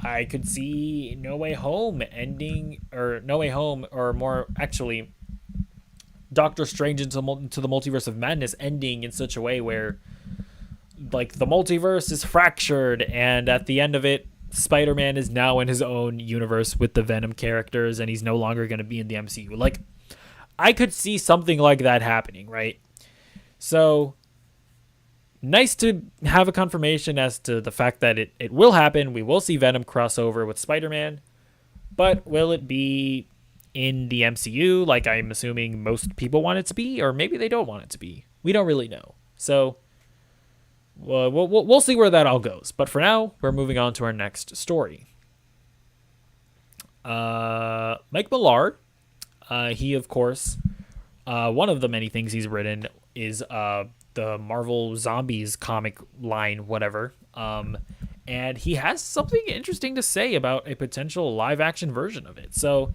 I could see No Way Home ending, or No Way Home, or more actually Doctor Strange into the Multiverse of Madness ending in such a way where, like, the multiverse is fractured, and at the end of it, Spider-Man is now in his own universe with the Venom characters, and he's no longer going to be in the MCU. Like, I could see something like that happening, right? So, nice to have a confirmation as to the fact that it will happen. We will see Venom cross over with Spider-Man, but will it be in the MCU like I'm assuming most people want it to be, or maybe they don't want it to be? We don't really know. So, we'll see where that all goes. But for now, we're moving on to our next story. Mike Millard, he, of course, one of the many things he's written is the Marvel Zombies comic line, whatever. And he has something interesting to say about a potential live-action version of it. So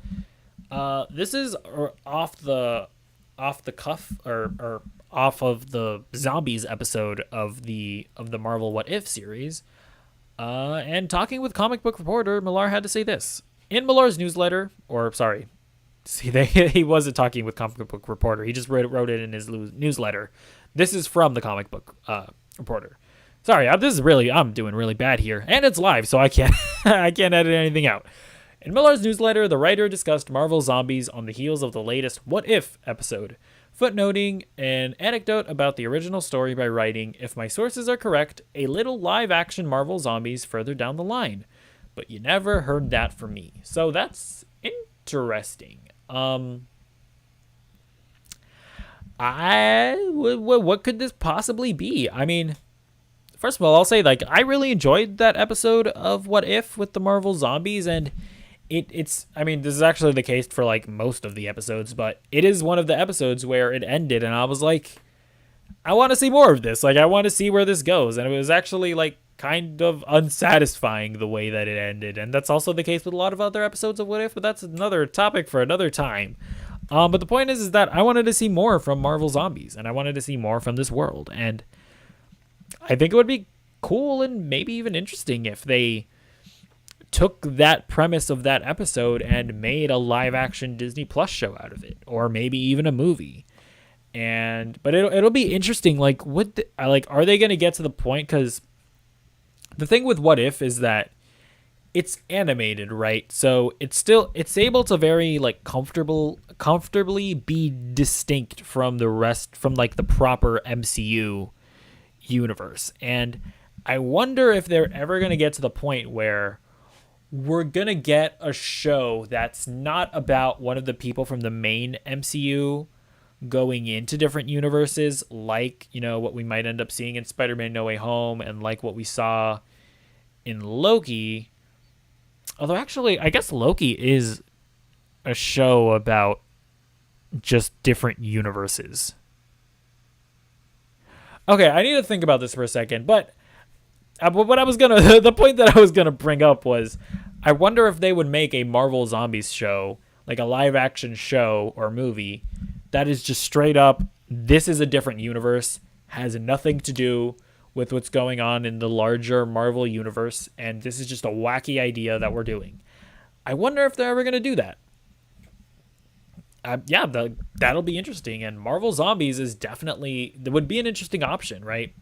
this is off the cuff or off of the Zombies episode of the Marvel What If series. And talking with Comic Book Reporter, Millar had to say this. In Millar's newsletter, he wasn't talking with Comic Book Reporter. He just wrote it in his newsletter. This is from the Comic Book Reporter. Sorry, I'm doing really bad here, and it's live, so I can't edit anything out. In Millar's newsletter, the writer discussed Marvel Zombies on the heels of the latest What If episode, footnoting an anecdote about the original story by writing, "If my sources are correct, a little live-action Marvel Zombies further down the line, but you never heard that from me." So that's interesting. What could this possibly be? I mean, first of all, I'll say, like, I really enjoyed that episode of What If with the Marvel Zombies, and it's I mean, this is actually the case for, like, most of the episodes, but it is one of the episodes where it ended, and I was like, I want to see more of this. Like, I want to see where this goes, and it was actually, like, kind of unsatisfying the way that it ended, and that's also the case with a lot of other episodes of What If, but that's another topic for another time. But the point is that I wanted to see more from Marvel Zombies, and I wanted to see more from this world, and I think it would be cool and maybe even interesting if they took that premise of that episode and made a live-action Disney Plus show out of it, or maybe even a movie. But it'll be interesting. Like, are they going to get to the point? Because the thing with What If is that it's animated, right? So it's able to very, like, comfortably be distinct from the rest, from, like, the proper MCU universe. And I wonder if they're ever going to get to the point where we're going to get a show that's not about one of the people from the main MCU going into different universes, like, you know, what we might end up seeing in Spider-Man No Way Home, and like what we saw in Loki. Although, actually, I guess Loki is a show about just different universes. Okay, I need to think about this for a second, but the point that I was gonna bring up was, I wonder if they would make a Marvel Zombies show, like a live action show or movie, that is just straight up, this is a different universe, has nothing to do with what's going on in the larger Marvel universe, and this is just a wacky idea that we're doing. I wonder if they're ever gonna do that. That'll be interesting, and Marvel Zombies would be an interesting option, right?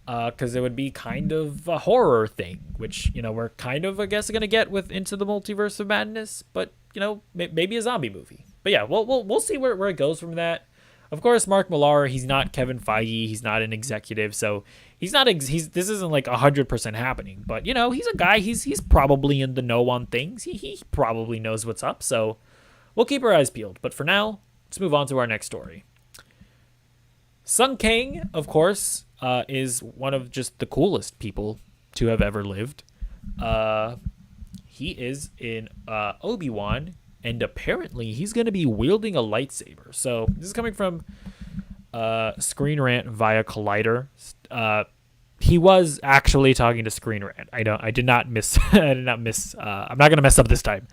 Because it would be kind of a horror thing, which, you know, we're kind of, I guess, going to get with Into the Multiverse of Madness, but, you know, maybe a zombie movie. But yeah, we'll see where it goes from that. Of course, Mark Millar, he's not Kevin Feige, he's not an executive, so this isn't like 100% happening, but, you know, he's a guy, he's probably in the know on things, he probably knows what's up, so we'll keep our eyes peeled. But for now, let's move on to our next story. Sung Kang, of course, is one of just the coolest people to have ever lived. He is in Obi-Wan, and apparently he's going to be wielding a lightsaber. So this is coming from Screen Rant via Collider. He was actually talking to Screen Rant. I'm not going to mess up this time.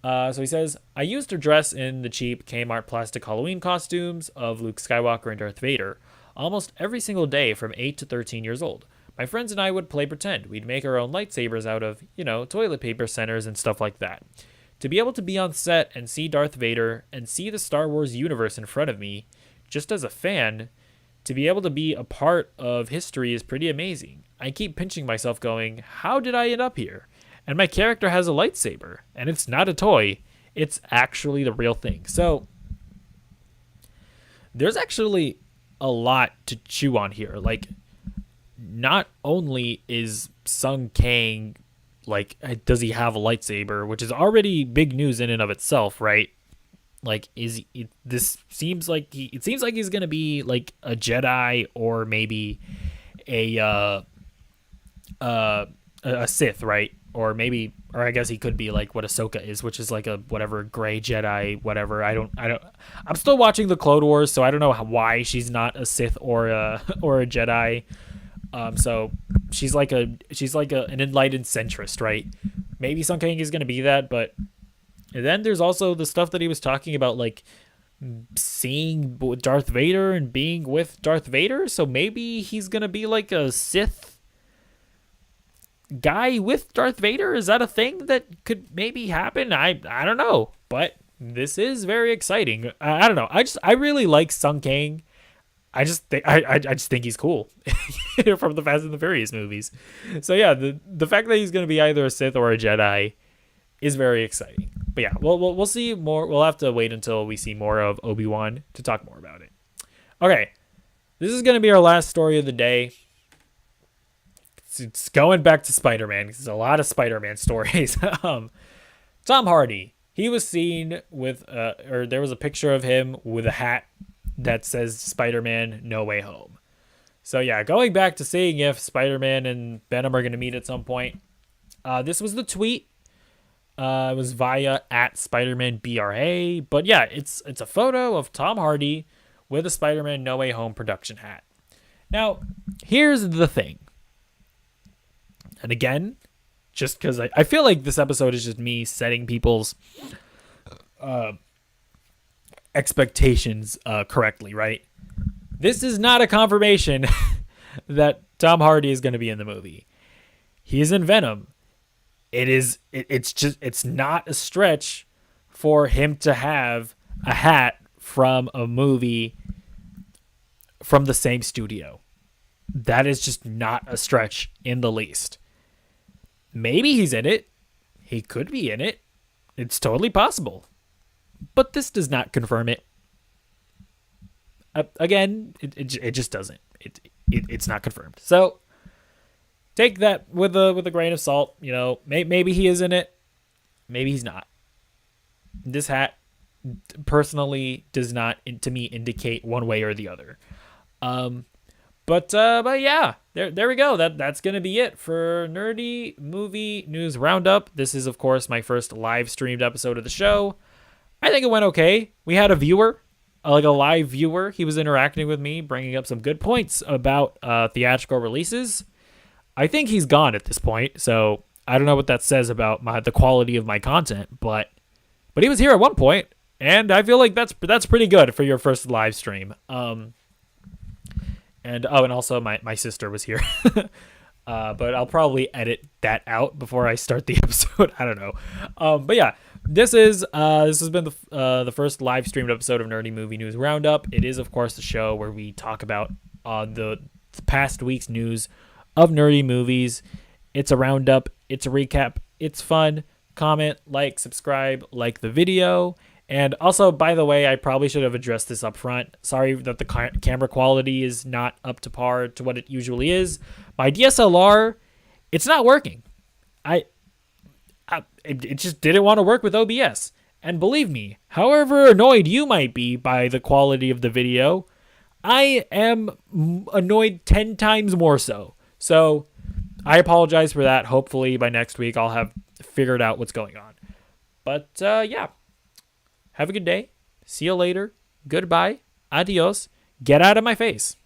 So he says, I used to dress in the cheap Kmart plastic Halloween costumes of Luke Skywalker and Darth Vader almost every single day from 8 to 13 years old. My friends and I would play pretend. We'd make our own lightsabers out of, you know, toilet paper centers and stuff like that. to be able to be on set and see Darth Vader and see the Star Wars universe in front of me, just as a fan, to be able to be a part of history is pretty amazing. I keep pinching myself going, how did I end up here? And my character has a lightsaber, and it's not a toy. It's actually the real thing. So there's actually a lot to chew on here. Like, not only is Sung Kang, like, does he have a lightsaber, which is already big news in and of itself, right? Like, this seems like it seems like he's gonna be like a Jedi or maybe a Sith, right? Or I guess he could be like what Ahsoka is, which is like a whatever gray Jedi, whatever. I'm still watching the Clone Wars, so I don't know why she's not a Sith or a Jedi. So she's like an enlightened centrist, right? Maybe Sung Kang is gonna be that, but. And then there's also the stuff that he was talking about, like seeing Darth Vader and being with Darth Vader. So maybe he's going to be like a Sith guy with Darth Vader. Is that a thing that could maybe happen? I don't know. But this is very exciting. I don't know. I really like Sung Kang. I just think he's cool from the Fast and the Furious movies. So yeah, the fact that he's going to be either a Sith or a Jedi is very exciting. But yeah, we'll see more. We'll have to wait until we see more of Obi-Wan to talk more about it. Okay, this is going to be our last story of the day. It's going back to Spider-Man. There's a lot of Spider-Man stories. Tom Hardy. He was seen with, or there was a picture of him with a hat that says Spider-Man No Way Home. So yeah, going back to seeing if Spider-Man and Venom are going to meet at some point. This was the tweet. It was via @SpidermanBRA, but yeah, it's a photo of Tom Hardy with a Spider-Man No Way Home production hat. Now, here's the thing. And again, just because I feel like this episode is just me setting people's expectations correctly, right? This is not a confirmation that Tom Hardy is going to be in the movie. He is in Venom. It's not a stretch for him to have a hat from a movie from the same studio. That is just not a stretch in the least. Maybe he's in it. He could be in it. It's totally possible. But this does not confirm it. Again, it just doesn't. It's not confirmed. So take that with a grain of salt. You know, maybe he is in it. Maybe he's not. This hat personally does not, to me, indicate one way or the other. But yeah, there we go. That's gonna be it for Nerdy Movie News Roundup. This is, of course, my first live streamed episode of the show. I think it went okay. We had a viewer, like a live viewer. He was interacting with me, bringing up some good points about theatrical releases. I think he's gone at this point, so I don't know what that says about the quality of my content, but he was here at one point, and I feel like that's pretty good for your first live stream. And also my sister was here, but I'll probably edit that out before I start the episode. I don't know, but yeah, this has been the first live streamed episode of Nerdy Movie News Roundup. It is, of course, the show where we talk about the past week's news of nerdy movies. It's a roundup. It's a recap. It's fun. Comment, like, subscribe, like the video. And also, by the way, I probably should have addressed this up front. Sorry that the camera quality is not up to par to what it usually is. My DSLR, it's not working. It just didn't want to work with OBS. And believe me, however annoyed you might be by the quality of the video, I am annoyed 10 times more so. So I apologize for that. Hopefully by next week I'll have figured out what's going on. But yeah, have a good day. See you later. Goodbye. Adios. Get out of my face.